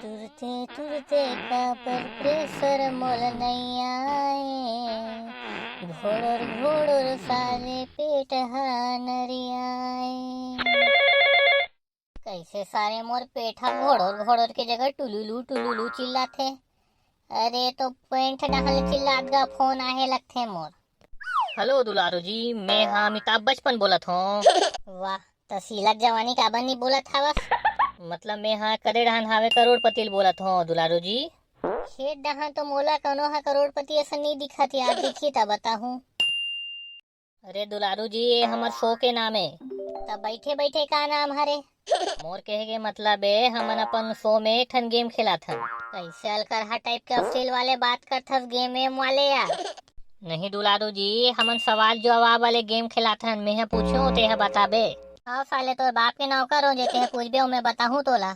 तुरते तुरते copper pressure मोल नहीं आए, घोड़र घोड़र साले पेट नरियाए। कैसे सारे मोर पेठा घोड़र घोड़र के जगह टुलुलू टुलुलू चिल्लाथे। अरे तो पेंट डहल चिल्लात गा फोन आहे लगथे मोर। हेलो दुलारू जी, मैं अमिताभ बचपन बोलत हूँ। वाह, तो सीलत जवानी काबर नहीं बोलत हवस? मतलब मैं करे रहन हावे करोड़पति बोलत हूँ दुलारू जी। खेत डहा तो मोला कनो हा करोड़पति ऐसा नहीं दिखत यार, दिखी तब बताहूँ। अरे दुलारू जी, ये हमर शो के नाम है। तब बैठे बैठे का नाम हरे? मोर कहे के मतलब है हमन अपन शो में एक ठन गेम खेलात हन। कैसे अलकरहा टाइप के अश्लील वाले बात करथस गेम वेम वाले यार? नहीं दुलारू जी, हमन सवाल जवाब वाले गेम खेलात हन। मैं पूछूं तेह बताबे। हाँ साले, तो बाप के नौकर हो जेते है पूछबे मैं बताहूँ तोला।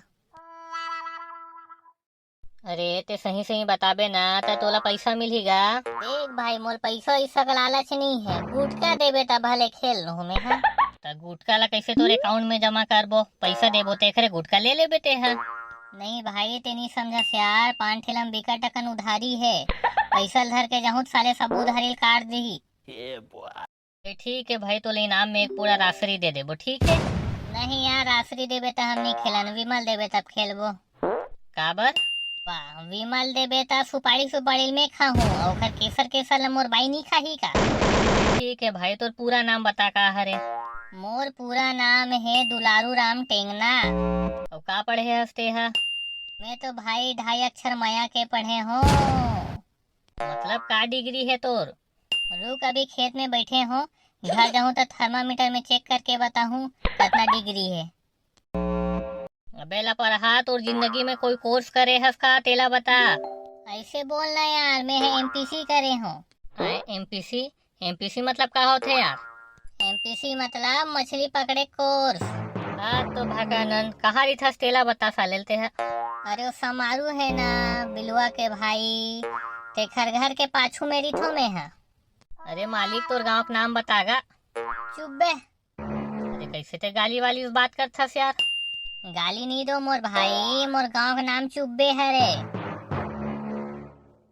अरे ते सही सही बताबे ना तो तोला पैसा मिलेगा। देख भाई, मोर पैसा ऐसा का लालच नहीं है, गुटका देबे तब भले खेल लूँ मैं। हाँ तो गुटका ला कैसे तोरे अकाउंट में जमा करबो? पैसा देबो तेखरे गुटका ले लेबे तेहा। नहीं भाई, ते नहीं समझस यार, 5 ठेलम बिकट टकन उधारी है। पैसा धर के जाहूँ साले सब उधारी काट दी। ठीक है भाई, तो इनाम में एक पूरा राशि दे देबो, ठीक है? नहीं यार, राशि देबे तो हम नहीं खेलन, विमल देबे तब खेलबो। काबर? वाह, विमल देबे तो सुपारी सुपारी में खाहूँ और खर केसर केसर मोर बाई नहीं खाही का। ठीक है भाई, तो पूरा नाम बता का हरे। मोर पूरा नाम है दुलारू राम टेंगना। और का पढ़े हस्ते हा? मैं तो भाई 2.5 अक्षर माया के पढ़े हूँ। मतलब का डिग्री है तोर? रुक, अभी खेत में बैठे हो, घर जाऊँ तो थर्मामीटर में चेक करके बताहूँ कितना डिग्री है। अबे ला पढ़ा, तोर जिंदगी में कोई कोर्स करे हस का तेला बता। ऐसे बोलना यार, मैं है एमपीसी करे हूँ। एमपीसी? एमपीसी मतलब का होते यार? एमपीसी मतलब मछली पकड़े कोर्स। हाँ तो भगवानंद कहाँ रिथस तेला बता सालेलते है। अरे वो समारू है ना, बिलुआ के भाई, ते घर घर के पाछू में रिथो में है। अरे मालिक, तोर गांव का नाम बतागा। चुप बे। अरे कैसे ते गाली वाली बात करथस यार? गाली नहीं दो मोर भाई, मोर गांव का नाम चुब्बे है रे।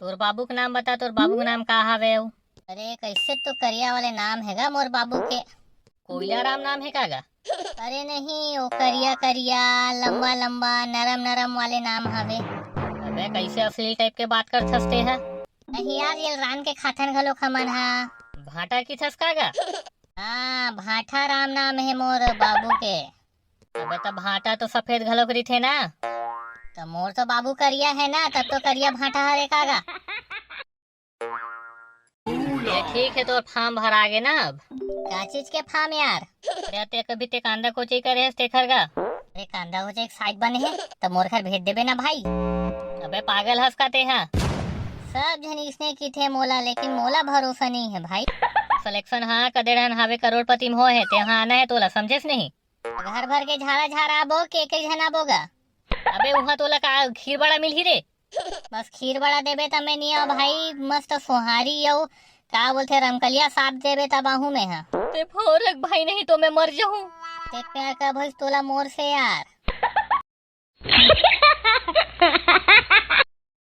तोर बाबू का नाम बता, तोर बाबू का नाम का हवे? अरे कैसे तो करिया वाले नाम हैगा मोर बाबू के। कोयला राम नाम है कागा? अरे नहीं, वो करिया करिया लंबा लंबा नरम नरम वाले नाम हवे। अबे कैसे असली टाइप के बात करथस ते है? नहीं यार, ये रान के खाथन घलो खमन हा। भाटा की थस कागा? हाँ, भाठा राम नाम है मोर बाबू के। अबे तो भाटा तो सफेद घलोक रही ना। तो मोर तो बाबू करिया है ना, तब तो करिया भाठा हरे कागा। ये ठीक है, तो फॉर्म भरा गे ना अब? क्या चीज के फार्म यार? अरे ते कभी ते कांदा कोची करे हस तेखर का? अरे कांदा हो जाए एक साइड बने है तो मोर घर भेज देबे ना भाई। अबे पागल हस का ते हा? सब जन इसने की थे मोला, लेकिन मोला भरोसा नहीं है भाई। सिलेक्शन हाँ कदेड़न हावे करोड़पति में हो है ते हाँ आना है तोला, समझेस नहीं? घर भर के झाड़ा झाड़ा आबो के एक जन बोगा। अबे वहाँ तोला का खीर बड़ा मिल ही रे? बस खीर बड़ा देबे तब मैं नहीं आओ भाई, मस्त सोहारी यो का बोलते रमकलिया साथ देबे तब आहू में। हाँ ते फोरक भाई, नहीं तो मैं मर जाऊं। ते प्यार का भैंस तोला मोर से यार।